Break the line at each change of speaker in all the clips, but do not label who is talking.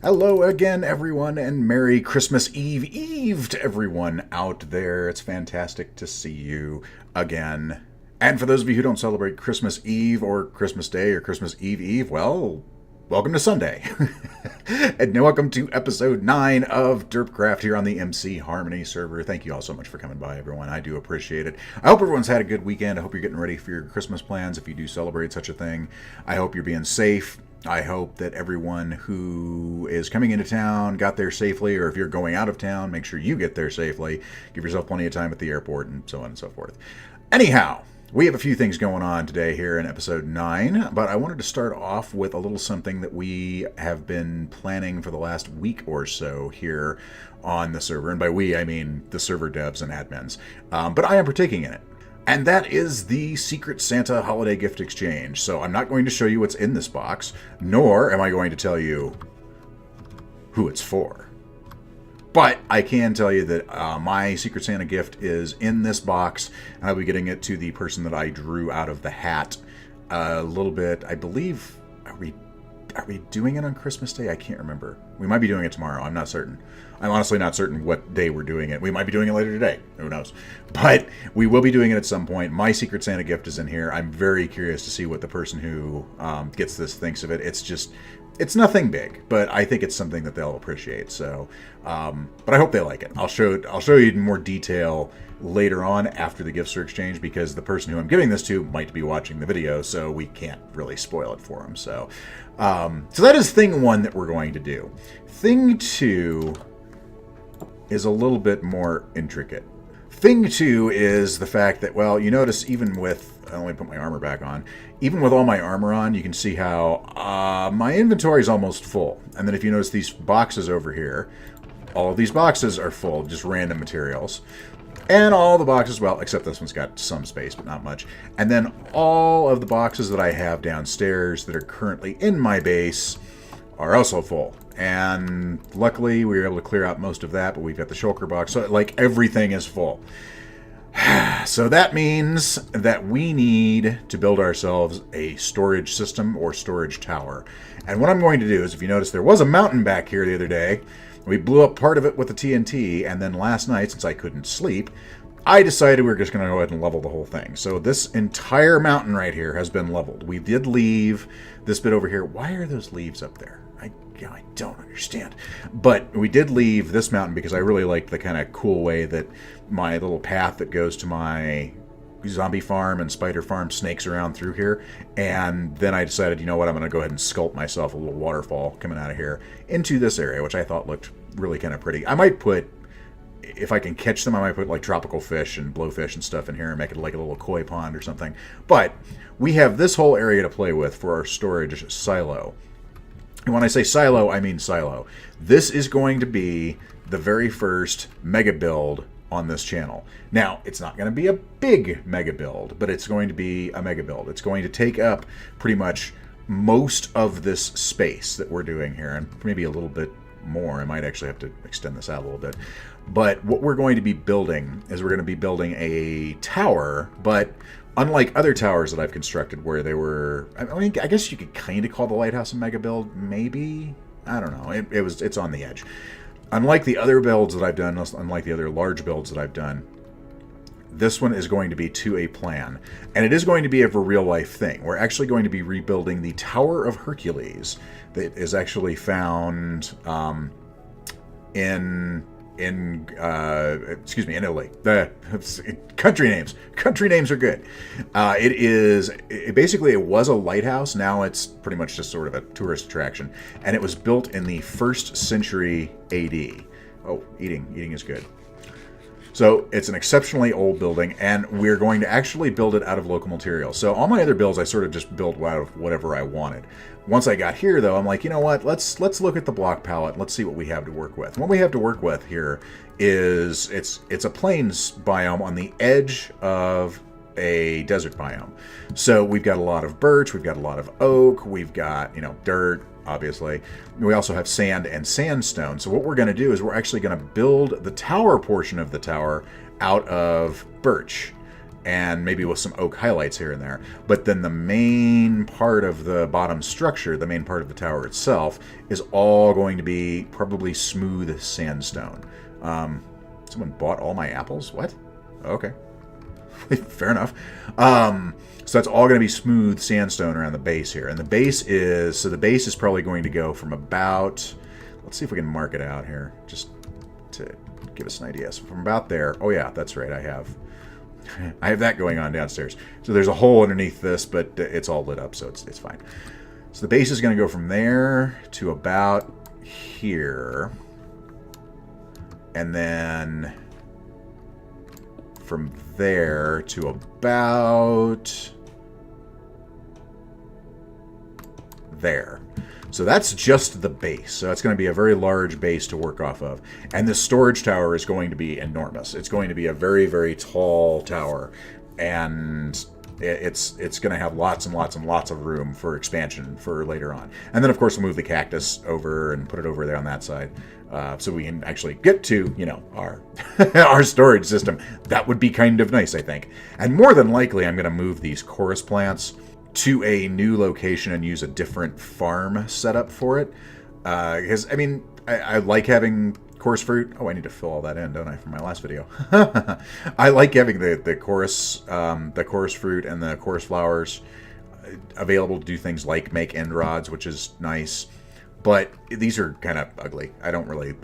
Hello again, everyone, and Merry Christmas Eve to everyone out there. It's fantastic to see you again. And for those of you who don't celebrate Christmas Eve or Christmas Day or Christmas Eve, well, welcome to Sunday. And welcome to episode 9 of Derpcraft here on the MC Harmony server. Thank you all so much for coming by, everyone. I do appreciate it. I hope everyone's had a good weekend. I hope you're getting ready for your Christmas plans if you do celebrate such a thing. I hope you're being safe. I hope that everyone who is coming into town got there safely, or if you're going out of town, make sure you get there safely. Give yourself plenty of time at the airport, and so on and so forth. Anyhow, we have a few things going on today here in episode 9, but I wanted to start off with a little something that we have been planning for the last week or so here on the server. And by we, I mean the server devs and admins. But I am partaking in it. And that is the Secret Santa Holiday Gift Exchange. So I'm not going to show you what's in this box, nor am I going to tell you who it's for. But I can tell you that my Secret Santa gift is in this box, and I'll be getting it to the person that I drew out of the hat a little bit. I believe, are we doing it on Christmas Day? I can't remember. We might be doing it tomorrow. I'm not certain. I'm honestly not certain what day we're doing it. We might be doing it later today. Who knows? But we will be doing it at some point. My Secret Santa gift is in here. I'm very curious to see what the person who gets this thinks of it. It's nothing big, but I think it's something that they'll appreciate. So, but I hope they like it. I'll show you in more detail later on after the gifts are exchanged, because the person who I'm giving this to might be watching the video, so we can't really spoil it for them. So that is thing 1 that we're going to do. Thing 2 is a little bit more intricate. Thing 2 is the fact that, well, you notice even with, I only put my armor back on, even with all my armor on, you can see how my inventory is almost full. And then if you notice these boxes over here, all of these boxes are full, just random materials. And all the boxes, well, except this one's got some space, but not much. And then all of the boxes that I have downstairs that are currently in my base are also full. And luckily, we were able to clear out most of that, but we've got the shulker box, so like everything is full. So that means that we need to build ourselves a storage system or storage tower. And what I'm going to do is, if you notice, there was a mountain back here the other day. We blew up part of it with the TNT, and then last night, since I couldn't sleep, I decided we were just going to go ahead and level the whole thing. So this entire mountain right here has been leveled. We did leave this bit over here. Why are those leaves up there? I don't understand. But we did leave this mountain because I really liked the kind of cool way that my little path that goes to my zombie farm and spider farm snakes around through here. And then I decided, you know what, I'm going to go ahead and sculpt myself a little waterfall coming out of here into this area, which I thought looked really kind of pretty. I might put, if I can catch them, I might put like tropical fish and blowfish and stuff in here and make it like a little koi pond or something. But we have this whole area to play with for our storage silo. And when I say silo, I mean silo. This is going to be the very first mega build on this channel. Now, it's not going to be a big mega build, but it's going to be a mega build. It's going to take up pretty much most of this space that we're doing here, and maybe a little bit more. I might actually have to extend this out a little bit. But what we're going to be building is we're going to be building a tower, but unlike other towers that I've constructed where they were, I mean, I guess you could kind of call the lighthouse a mega build, maybe? I don't know. It's on the edge. Unlike the other builds that I've done, unlike the other large builds that I've done, this one is going to be to a plan. And it is going to be a real life thing. We're actually going to be rebuilding the Tower of Hercules that is actually found in Italy. Country names are good. It was a lighthouse. Now it's pretty much just sort of a tourist attraction, and it was built in the 1st century AD. Oh, eating is good. So it's an exceptionally old building, and we're going to actually build it out of local materials. So all my other builds, I sort of just built out of whatever I wanted. Once I got here, though, I'm like, you know what? Let's look at the block palette. Let's see what we have to work with. And what we have to work with here is it's a plains biome on the edge of a desert biome. So we've got a lot of birch, we've got a lot of oak, we've got, dirt, obviously. We also have sand and sandstone. So what we're going to do is we're actually going to build the tower portion of the tower out of birch. and maybe with some oak highlights here and there. But then the main part of the bottom structure, the main part of the tower itself, is all going to be probably smooth sandstone. Someone bought all my apples? What? Okay. Fair enough. So that's all going to be smooth sandstone around the base here. And the base is probably going to go from about, let's see if we can mark it out here, just to give us an idea. So from about there, oh yeah, that's right, I have that going on downstairs. So there's a hole underneath this, but it's all lit up, so it's fine. So the base is going to go from there to about here. And then from there to about there. So that's just the base. So that's going to be a very large base to work off of. And this storage tower is going to be enormous. It's going to be a very, very tall tower. And it's going to have lots and lots and lots of room for expansion for later on. And then, of course, we'll move the cactus over and put it over there on that side. So we can actually get to, our our storage system. That would be kind of nice, I think. And more than likely, I'm going to move these chorus plants to a new location and use a different farm setup for it. Because, I like having chorus fruit. Oh, I need to fill all that in, don't I, from my last video? I like having the chorus fruit and the chorus flowers available to do things like make end rods, which is nice. But these are kind of ugly. I don't really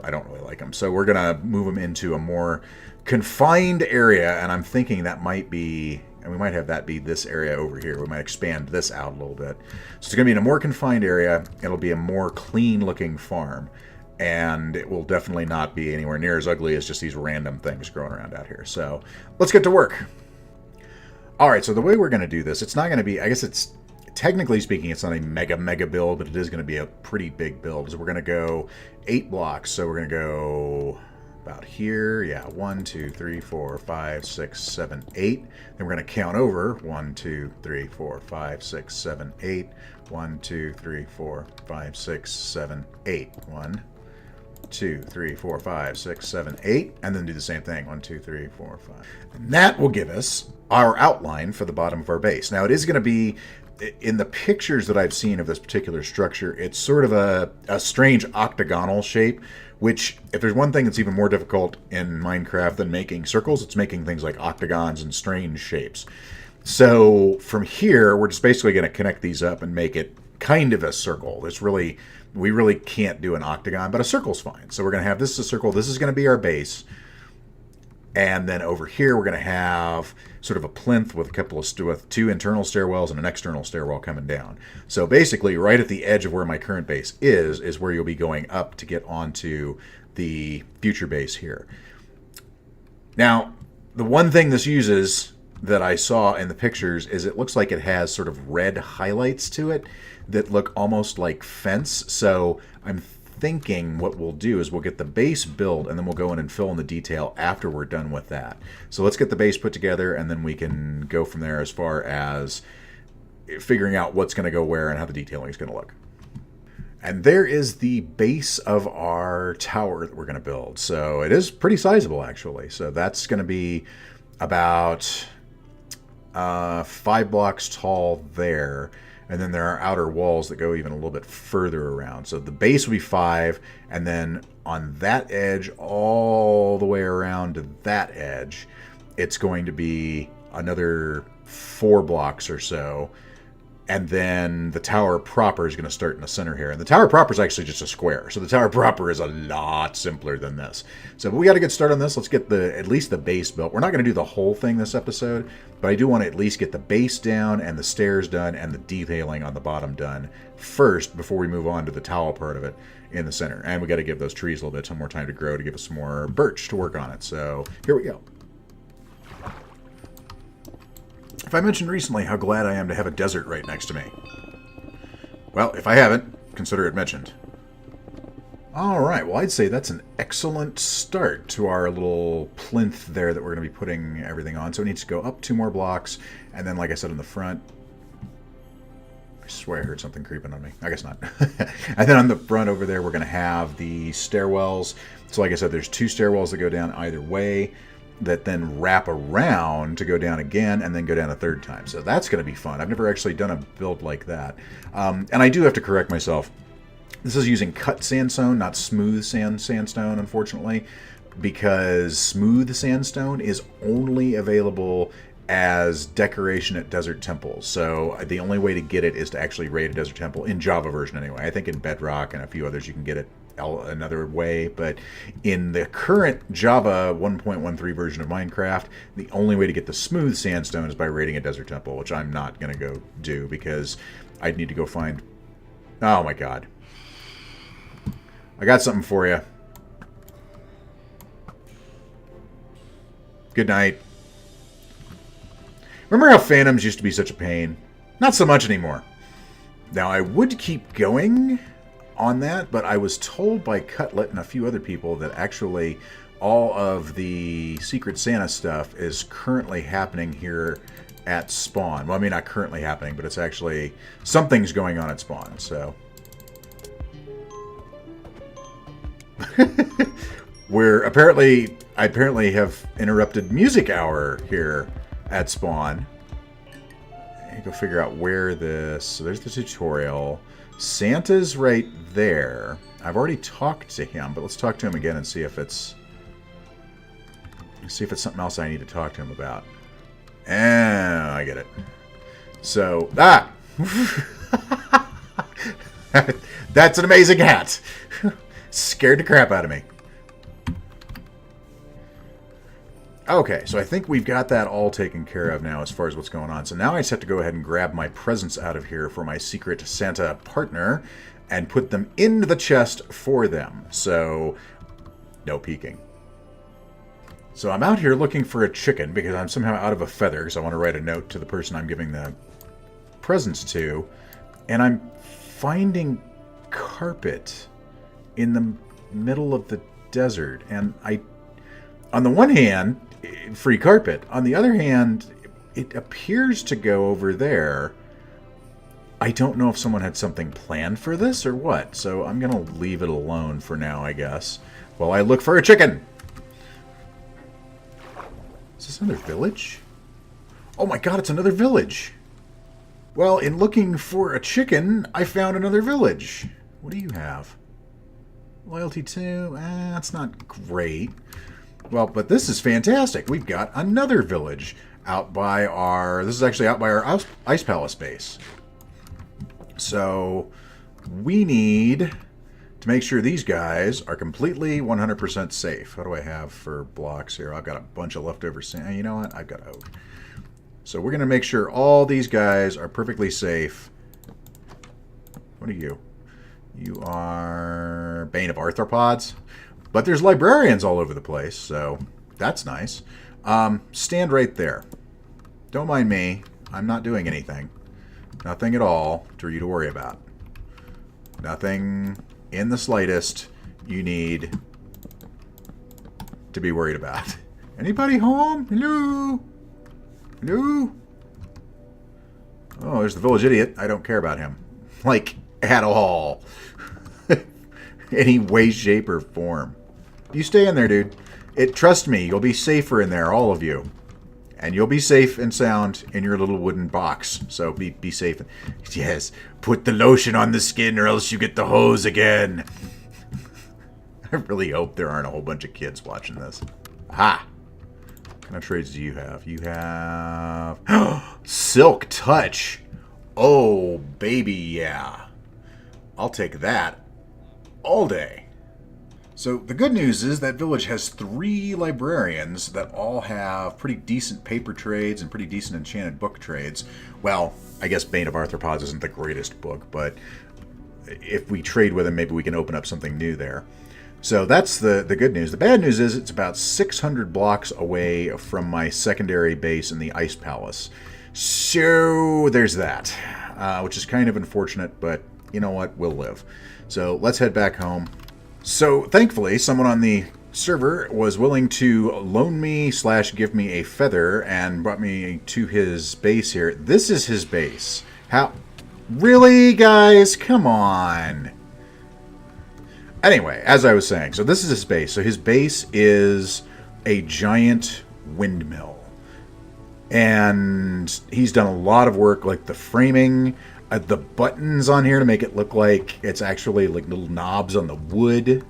like them. So we're gonna move them into a more confined area, and I'm thinking that might be, and we might have that be this area over here. We might expand this out a little bit. So it's gonna be in a more confined area. It'll be a more clean-looking farm, and it will definitely not be anywhere near as ugly as just these random things growing around out here. So let's get to work. All right. So the way we're gonna do this, it's not gonna be. I guess it's. Technically speaking, it's not a mega build, but it is going to be a pretty big build. So we're going to go 8 blocks. So we're going to go about here. Yeah, 1, 2, 3, 4, 5, 6, 7, 8. Then we're going to count over 1, 2, 3, 4, 5, 6, 7, 8. 1, 2, 3, 4, 5, 6, 7, 8. 1, 2, 3, 4, 5, 6, 7, 8. And then do the same thing. 1, 2, 3, 4, 5. And that will give us our outline for the bottom of our base. Now, it is going to be, in the pictures that I've seen of this particular structure, it's sort of a strange octagonal shape, which, if there's one thing that's even more difficult in Minecraft than making circles, it's making things like octagons and strange shapes. So from here, we're just basically going to connect these up and make it kind of a circle. We really can't do an octagon, but a circle's fine. So we're going to have this as a circle. This is going to be our base. And then over here, we're going to have sort of a plinth with with 2 internal stairwells and an external stairwell coming down. So basically, right at the edge of where my current base is where you'll be going up to get onto the future base here. Now, the one thing this uses that I saw in the pictures is it looks like it has sort of red highlights to it that look almost like fence. So I'm thinking what we'll do is we'll get the base built, and then we'll go in and fill in the detail after we're done with that. So let's get the base put together, and then we can go from there as far as figuring out what's going to go where and how the detailing is going to look. And there is the base of our tower that we're going to build. So it is pretty sizable, actually. So that's going to be about 5 blocks tall there. And then there are outer walls that go even a little bit further around. So the base will be 5, and then on that edge, all the way around to that edge, it's going to be another 4 blocks or so. And then the tower proper is going to start in the center here. And the tower proper is actually just a square. So the tower proper is a lot simpler than this. So we got to get started on this. Let's get at least the base built. We're not going to do the whole thing this episode, but I do want to at least get the base down and the stairs done and the detailing on the bottom done first before we move on to the tower part of it in the center. And we got to give those trees a little bit more time to grow to give us some more birch to work on it. So here we go. If I mentioned recently how glad I am to have a desert right next to me. Well, if I haven't, consider it mentioned. Alright, well I'd say that's an excellent start to our little plinth there that we're going to be putting everything on. So it needs to go up 2 more blocks, and then like I said in the front, I swear I heard something creeping on me. I guess not. And then on the front over there, we're going to have the stairwells. So like I said, there's 2 stairwells that go down either way. that then wrap around to go down again and then go down a third time. So that's going to be fun. I've never actually done a build like that. And I do have to correct myself. This is using cut sandstone, not smooth sandstone, unfortunately, because smooth sandstone is only available as decoration at desert temples. So the only way to get it is to actually raid a desert temple, in Java version anyway. I think in Bedrock and a few others you can get it another way, but in the current Java 1.13 version of Minecraft, the only way to get the smooth sandstone is by raiding a desert temple, which I'm not going to go do because I'd need to go find... Oh my god. I got something for you. Good night. Remember how phantoms used to be such a pain? Not so much anymore. Now, I would keep going on that, but I was told by Cutlet and a few other people that actually all of the Secret Santa stuff is currently happening here at spawn. Well, I mean, not currently happening, but it's actually... something's going on at spawn, so... I apparently have interrupted music hour here at spawn. I go figure out where this... So there's the tutorial. Santa's right there. I've already talked to him, but let's talk to him again and see if it's... see if it's something else I need to talk to him about. I get it. So... Ah! That's an amazing hat! Scared the crap out of me. Okay, so I think we've got that all taken care of now as far as what's going on. So now I just have to go ahead and grab my presents out of here for my Secret Santa partner and put them into the chest for them. So, no peeking. So I'm out here looking for a chicken because I'm somehow out of a feather because I want to write a note to the person I'm giving the presents to. And I'm finding carpet in the middle of the desert. And on the one hand, free carpet. On the other hand, it appears to go over there. I don't know if someone had something planned for this or what, so I'm going to leave it alone for now, I guess, while I look for a chicken. Is this another village? Oh my god, it's another village. Well, in looking for a chicken, I found another village. What do you have? Loyalty 2? That's not great. Well, but this is fantastic. We've got another village out by our... This is actually out by our Ice Palace base. So, we need to make sure these guys are completely 100% safe. What do I have for blocks here? I've got a bunch of leftover sand. You know what? I've got oak. So we're going to make sure all these guys are perfectly safe. What are you? You are Bane of Arthropods. But there's librarians all over the place, so that's nice. Stand right there. Don't mind me. I'm not doing anything. Nothing at all for you to worry about. Nothing in the slightest you need to be worried about. Anybody home? Hello? Hello? Oh, there's the village idiot. I don't care about him. Like, at all. Any way, shape, or form. You stay in there, dude. Trust me, you'll be safer in there, all of you. And you'll be safe and sound in your little wooden box. So be safe. Yes, put the lotion on the skin or else you get the hose again. I really hope there aren't a whole bunch of kids watching this. Aha! What kind of trades do you have? You have... Silk Touch! Oh, baby, yeah. I'll take that all day. So the good news is that village has 3 librarians that all have pretty decent paper trades and pretty decent enchanted book trades. Well, I guess Bane of Arthropods isn't the greatest book, but if we trade with them, maybe we can open up something new there. So that's the good news. The bad news is it's about 600 blocks away from my secondary base in the Ice Palace. So there's that, which is kind of unfortunate, but you know what? We'll live. So let's head back home. So, thankfully, someone on the server was willing to loan me / give me a feather and brought me to his base here. This is his base. How? Really, guys? Come on. Anyway, as I was saying, so this is his base. So his base is a giant windmill. And he's done a lot of work, like the framing, the buttons on here to make it look like it's actually like little knobs on the wood.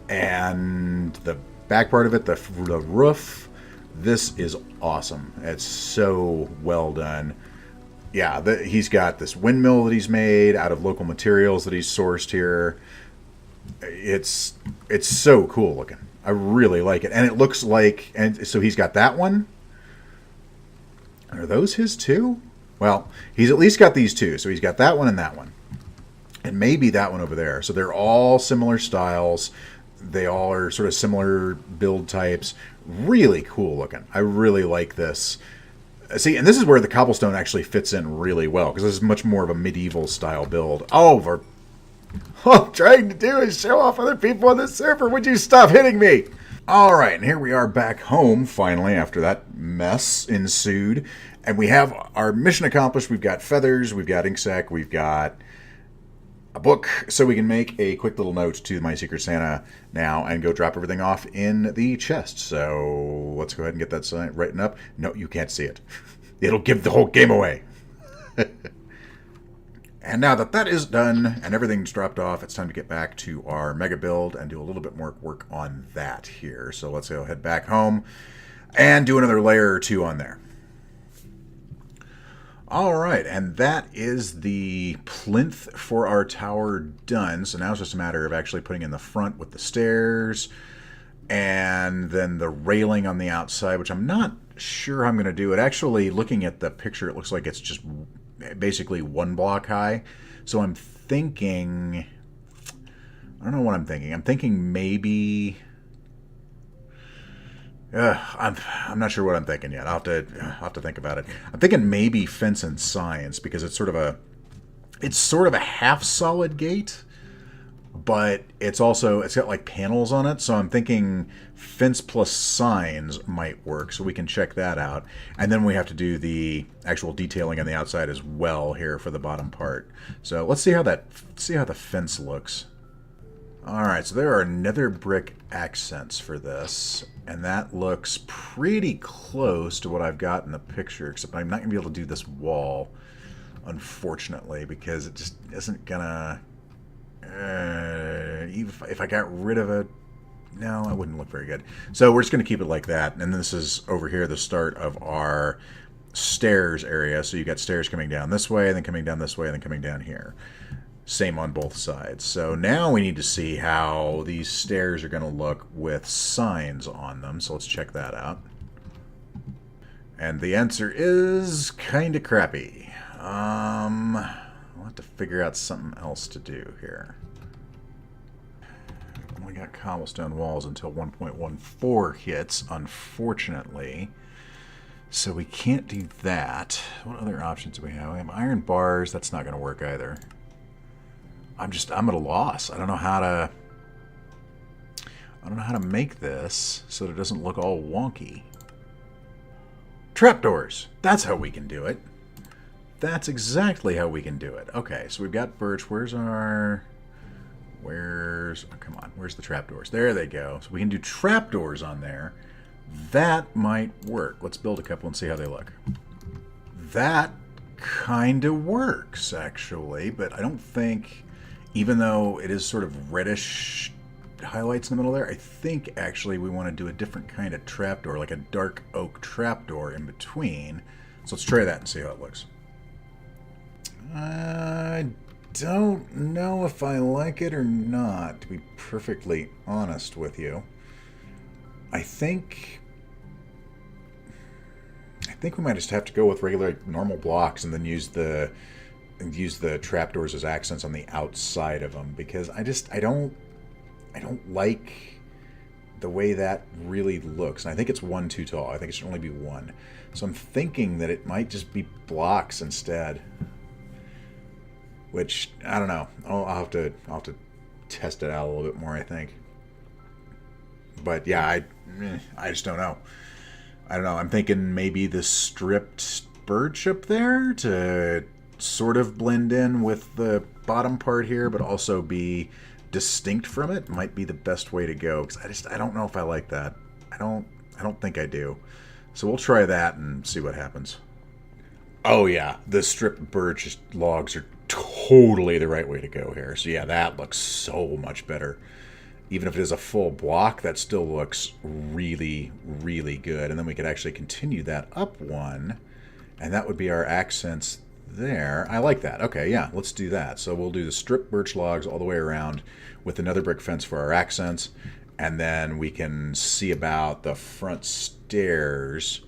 And the back part of it, the roof. This is awesome. It's so well done. Yeah, he's got this windmill that he's made out of local materials that he's sourced here. It's so cool looking. I really like it. And it looks like, and so he's got that one. Are those his too? Well, he's at least got these two. So he's got that one and that one. And maybe that one over there. So they're all similar styles. They all are sort of similar build types. Really cool looking. I really like this. See, and this is where the cobblestone actually fits in really well, because this is much more of a medieval style build. Oh, all I'm trying to do is show off other people on the server. Would you stop hitting me? All right, and here we are back home, finally, after that mess ensued. And we have our mission accomplished. We've got feathers, we've got ink sac, we've got a book, so we can make a quick little note to my Secret Santa now and go drop everything off in the chest. So let's go ahead and get that sign written up. No, you can't see it. It'll give the whole game away. And now that that is done and everything's dropped off, it's time to get back to our mega build and do a little bit more work on that here. So let's go head back home and do another layer or two on there. All right, and that is the plinth for our tower done. So now it's just a matter of actually putting in the front with the stairs and then the railing on the outside, which I'm not sure I'm going to do. It actually, looking at the picture, it looks like it's just basically one block high. So I'm thinking, I don't know what I'm thinking. I'm thinking maybe, I'm not sure what I'm thinking yet. I'll have to think about it. I'm thinking maybe fence and signs, because it's sort of a half solid gate, but it's got like panels on it. So I'm thinking fence plus signs might work. So we can check that out. And then we have to do the actual detailing on the outside as well here for the bottom part. So let's see how the fence looks. All right, so there are nether brick accents for this, and that looks pretty close to what I've got in the picture, except I'm not going to be able to do this wall, unfortunately, because it just isn't going to... if I got rid of it, no, it wouldn't look very good. So we're just going to keep it like that, and this is over here the start of our stairs area. So you got stairs coming down this way, and then coming down this way, and then coming down here. Same on both sides. So now we need to see how these stairs are going to look with signs on them. So let's check that out. And the answer is kind of crappy. I'll have to figure out something else to do here. We got cobblestone walls until 1.14 hits, unfortunately. So we can't do that. What other options do we have? We have iron bars. That's not going to work either. I'm at a loss. I don't know how to make this so that it doesn't look all wonky. Trapdoors. That's how we can do it. That's exactly how we can do it. Okay, so we've got birch. Where's the trapdoors? There they go. So we can do trapdoors on there. That might work. Let's build a couple and see how they look. That kind of works, actually, but I don't think... Even though it is sort of reddish highlights in the middle there, I think actually we want to do a different kind of trapdoor, like a dark oak trapdoor in between. So let's try that and see how it looks. I don't know if I like it or not, to be perfectly honest with you. I think we might just have to go with regular normal blocks and then use the trapdoors as accents on the outside of them, because I don't like the way that really looks. And I think it's one too tall. I think it should only be one. So I'm thinking that it might just be blocks instead. Which, I don't know. I'll have to test it out a little bit more, I think. But yeah, I just don't know. I don't know. I'm thinking maybe the stripped birch up there to sort of blend in with the bottom part here, but also be distinct from it might be the best way to go, because I don't know if I like that. I don't think I do. So we'll try that and see what happens. Oh yeah, the stripped birch logs are totally the right way to go here. So yeah, that looks so much better. Even if it is a full block, that still looks really, really good. And then we could actually continue that up one, and that would be our accents there. I like that. Okay, yeah, let's do that. So we'll do the stripped birch logs all the way around with another brick fence for our accents, and then we can see about the front stairs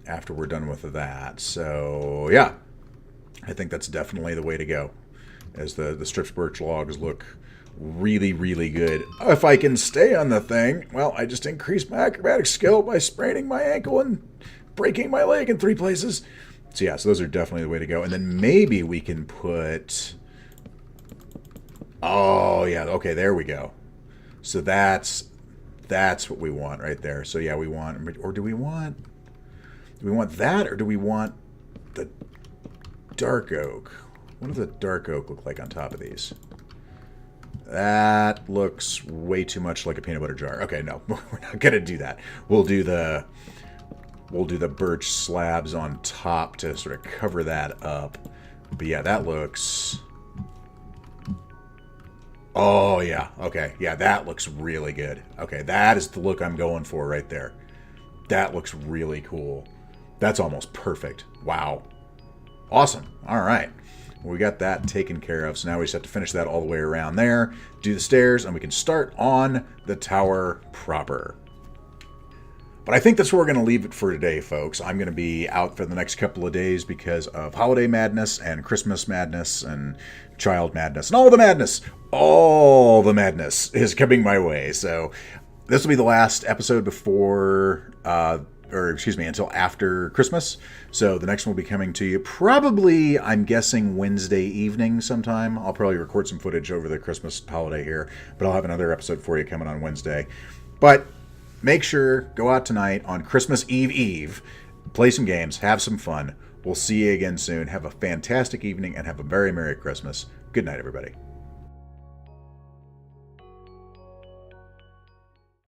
after we're done with that. So yeah, I think that's definitely the way to go, as the stripped birch logs look really, really good. If I can stay on the thing, well, I just increased my acrobatic skill by spraining my ankle and breaking my leg in 3 places. So yeah, so those are definitely the way to go. And then maybe we can put... Oh, yeah, okay, there we go. So that's what we want right there. So yeah, we want... Or do we want that, or do we want the dark oak? What does the dark oak look like on top of these? That looks way too much like a peanut butter jar. Okay, no, we're not gonna do that. We'll do the birch slabs on top to sort of cover that up. But yeah, that looks... Oh yeah, okay, yeah, that looks really good. Okay, that is the look I'm going for right there. That looks really cool. That's almost perfect. Wow. Awesome. All right. We got that taken care of, so now we just have to finish that all the way around there, do the stairs, and we can start on the tower proper. But I think that's where we're going to leave it for today, folks. I'm going to be out for the next couple of days because of holiday madness and Christmas madness and child madness and all the madness. All the madness is coming my way. So this will be the last episode before... until after Christmas. So the next one will be coming to you probably, I'm guessing, Wednesday evening sometime. I'll probably record some footage over the Christmas holiday here, but I'll have another episode for you coming on Wednesday. But make sure, go out tonight on Christmas Eve, play some games, have some fun. We'll see you again soon. Have a fantastic evening and have a very Merry Christmas. Good night, everybody.